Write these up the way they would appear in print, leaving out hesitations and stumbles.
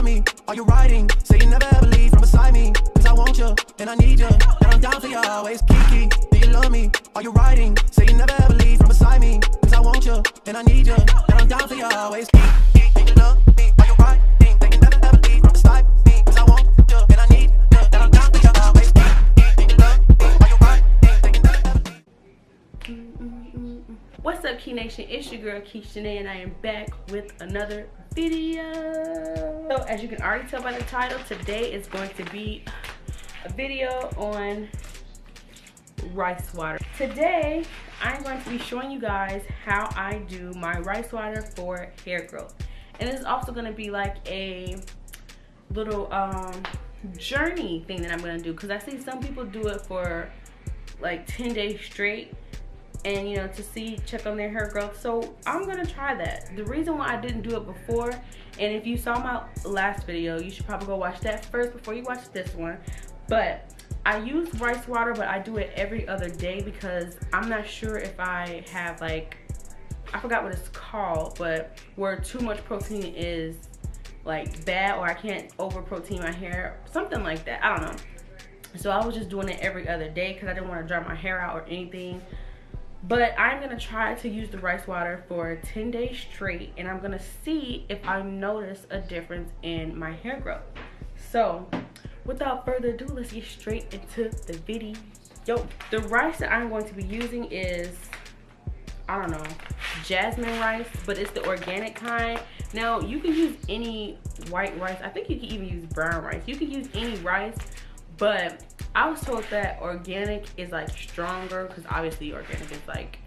love me? Are you riding? Say you never ever leave from beside me. Cause I want you, and I need you, and I'm down for you always. Kiki, do you love me? Are you riding? Say you never ever leave from beside me. Cause I want you, and I need you, and I'm down for you always. Kiki, do you love me? Are you riding? Say you never ever leave from beside me. Cause I want you, and I need you, and I'm down for you always. Kiki, do you love me? Are you riding? Say you never ever leave. What's up, Key Nation? It's your girl Keishanae, and I am back with another video. So as you can already tell by the title, today is going to be a video on rice water. Today I'm going to be showing you guys how I do my rice water for hair growth, and it's also going to be like a little journey thing that I'm going to do, because I see some people do it for like 10 days straight, and you know, to check on their hair growth. So I'm gonna try that. The reason why I didn't do it before, and if you saw my last video, you should probably go watch that first before you watch this one, but I use rice water, but I do it every other day because I'm not sure if I have, like, I forgot what it's called, but where too much protein is like bad, or I can't over protein my hair, something like that, I don't know. So I was just doing it every other day because I didn't want to dry my hair out or anything. But I'm gonna try to use the rice water for 10 days straight, and I'm gonna see if I notice a difference in my hair growth. So without further ado, let's get straight into the video. The rice that I'm going to be using is, I don't know, jasmine rice, but it's the organic kind. Now you can use any white rice. I think you can even use brown rice. You can use any rice, but I was told that organic is like stronger, because obviously organic is like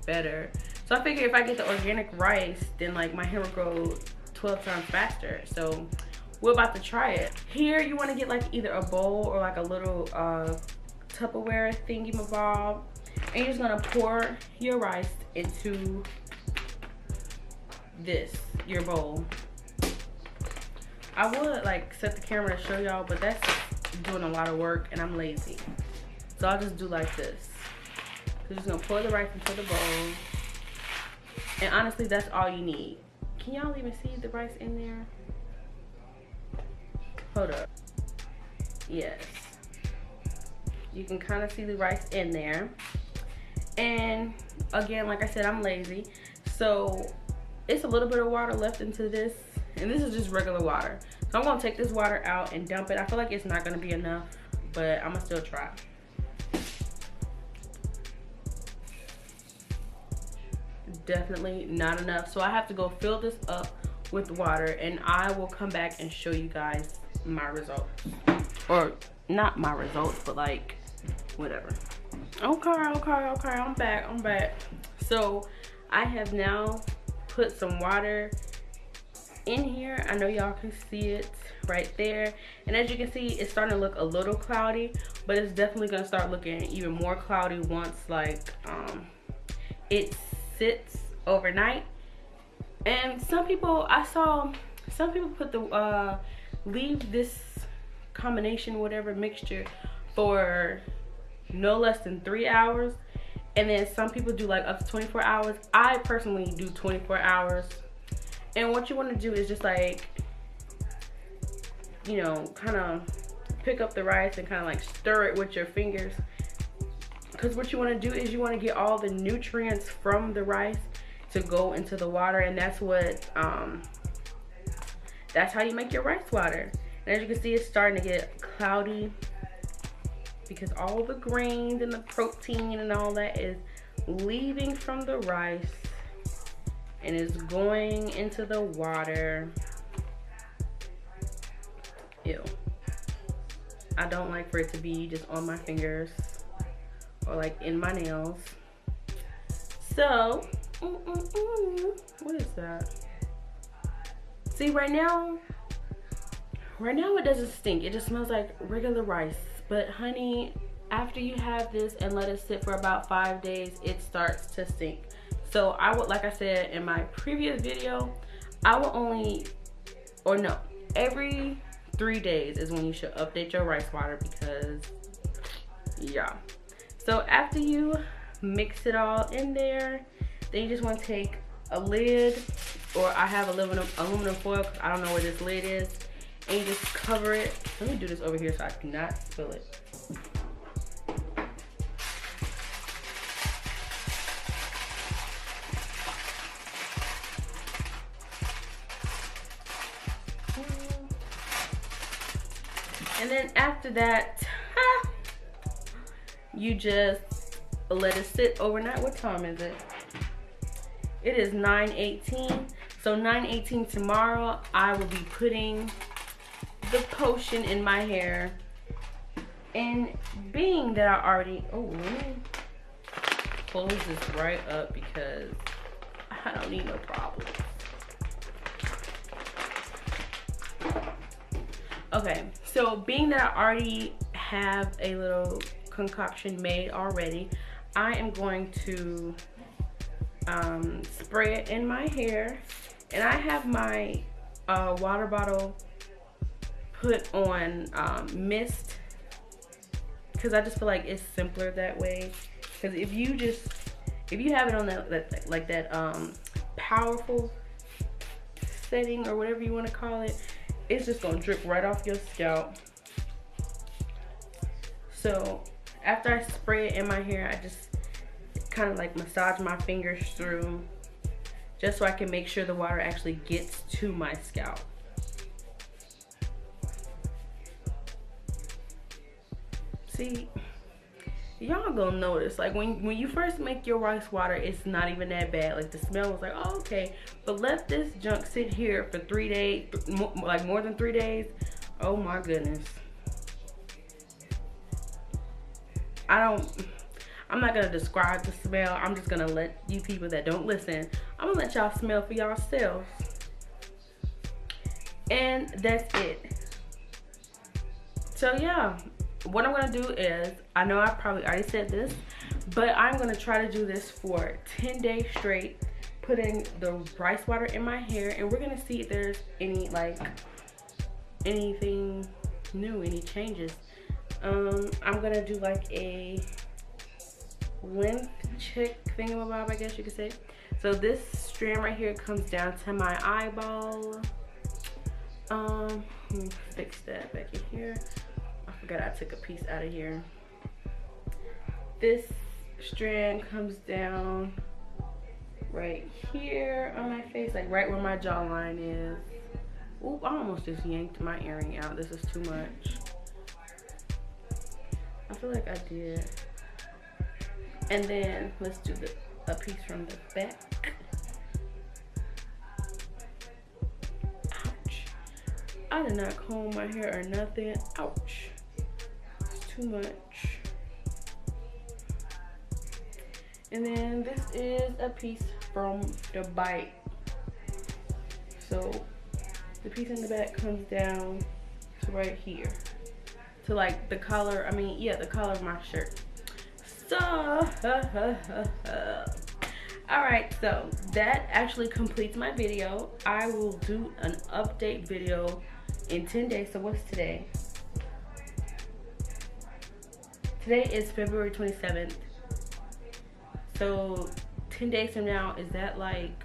better. So I figured if I get the organic rice, then like my hair will grow 12 times faster. So we're about to try it. Here you want to get like either a bowl or like a little Tupperware thingy-mabob, and you're just gonna pour your rice into your bowl. I would like set the camera to show y'all, but that's doing a lot of work and I'm lazy, so I'll just do like this. So just gonna pour the rice into the bowl, and honestly that's all you need. Can y'all even see the rice in there? Hold up. Yes, you can kind of see the rice in there. And again, like I said, I'm lazy, so it's a little bit of water left into this, and this is just regular water. So I'm gonna take this water out and dump it. I feel like it's not gonna be enough, but I'm gonna still try. Definitely not enough. So I have to go fill this up with water, and I will come back and show you guys my results. Or not my results, but like whatever. Okay, I'm back. So I have now put some water in here. I know y'all can see it right there, and as you can see, it's starting to look a little cloudy, but it's definitely gonna start looking even more cloudy once like it sits overnight. And some people, I saw some people put the leave this combination, whatever mixture, for no less than 3 hours, and then some people do like up to 24 hours. I personally do 24 hours. And what you want to do is just like, you know, kind of pick up the rice and kind of like stir it with your fingers, because what you want to do is you want to get all the nutrients from the rice to go into the water, and that's what that's how you make your rice water. And as you can see, it's starting to get cloudy because all the grains and the protein and all that is leaving from the rice and is going into the water. Ew. I don't like for it to be just on my fingers or like in my nails. So, what is that? See, right now it doesn't stink. It just smells like regular rice. But honey, after you have this and let it sit for about 5 days, it starts to stink. So I would, like I said in my previous video, I will only, or no, every 3 days is when you should update your rice water, because yeah. So after you mix it all in there, then you just want to take a lid, or I have aluminum foil because I don't know where this lid is, and you just cover it. Let me do this over here so I cannot spill it. And then after that, you just let it sit overnight. What time is it? It is 9:18. So 9:18 tomorrow, I will be putting the potion in my hair. And being that I already, oh, let me close this right up because I don't need no problems. Okay, so being that I already have a little concoction made already, I am going to spray it in my hair. And I have my water bottle put on mist because I just feel like it's simpler that way. Because if you have it on that powerful setting or whatever you want to call it, it's just gonna drip right off your scalp. So after I spray it in my hair, I just kind of like massage my fingers through just so I can make sure the water actually gets to my scalp. See, y'all gonna notice, like when you first make your rice water, it's not even that bad. Like the smell was like, oh, okay. But let this junk sit here for 3 days, like more than 3 days. Oh my goodness. I'm not gonna describe the smell. I'm just gonna let you people that don't listen, I'm gonna let y'all smell for yourselves. And that's it. So yeah, what I'm gonna do is, I know I probably already said this, but I'm gonna try to do this for 10 days straight, putting the rice water in my hair, and we're gonna see if there's any anything new, any changes. I'm gonna do like a length check thingamabob, I guess you could say. So this strand right here comes down to my eyeball. Let me fix that back in here. I forgot I took a piece out of here. This strand comes down right here on my face, like right where my jawline is. Oop, I almost just yanked my earring out. This is too much. I feel like I did. And then let's do a piece from the back. Ouch. I did not comb my hair or nothing. Ouch. It's too much. And then this is a piece from the bite. So the piece in the back comes down to right here. To like the color, the color of my shirt. So, alright, so that actually completes my video. I will do an update video in 10 days. So what's today? Today is February 27th. So 10 days from now, is that like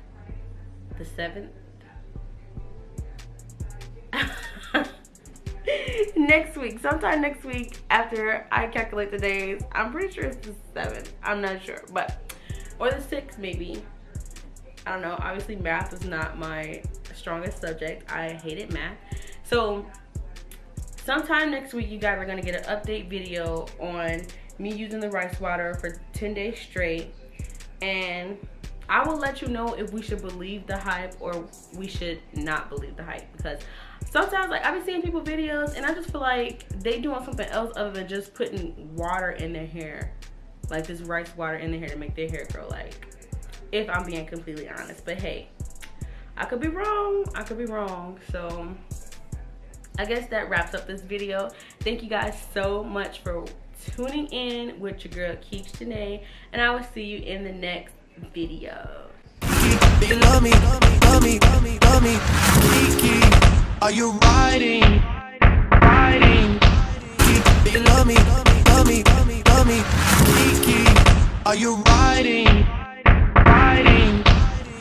the 7th? Next week, sometime next week after I calculate the days. I'm pretty sure it's the 7th. I'm not sure, but or the 6th maybe. I don't know. Obviously, math is not my strongest subject. I hated math. So sometime next week, you guys are gonna get an update video on me using the rice water for 10 days straight, and I will let you know if we should believe the hype or we should not believe the hype, because sometimes, like, I've been seeing people videos and I just feel like they doing something else other than just putting water in their hair, like this rice water in their hair to make their hair grow, like, if I'm being completely honest. But hey, I could be wrong. I could be wrong. So I guess that wraps up this video. Thank you guys so much for tuning in with your girl Keeps Janae, and I will see you in the next video. You love me, love me, love me, love me. Kiki, are you riding? Riding. You love me, love me, love me, love me. Kiki, are you riding? Riding.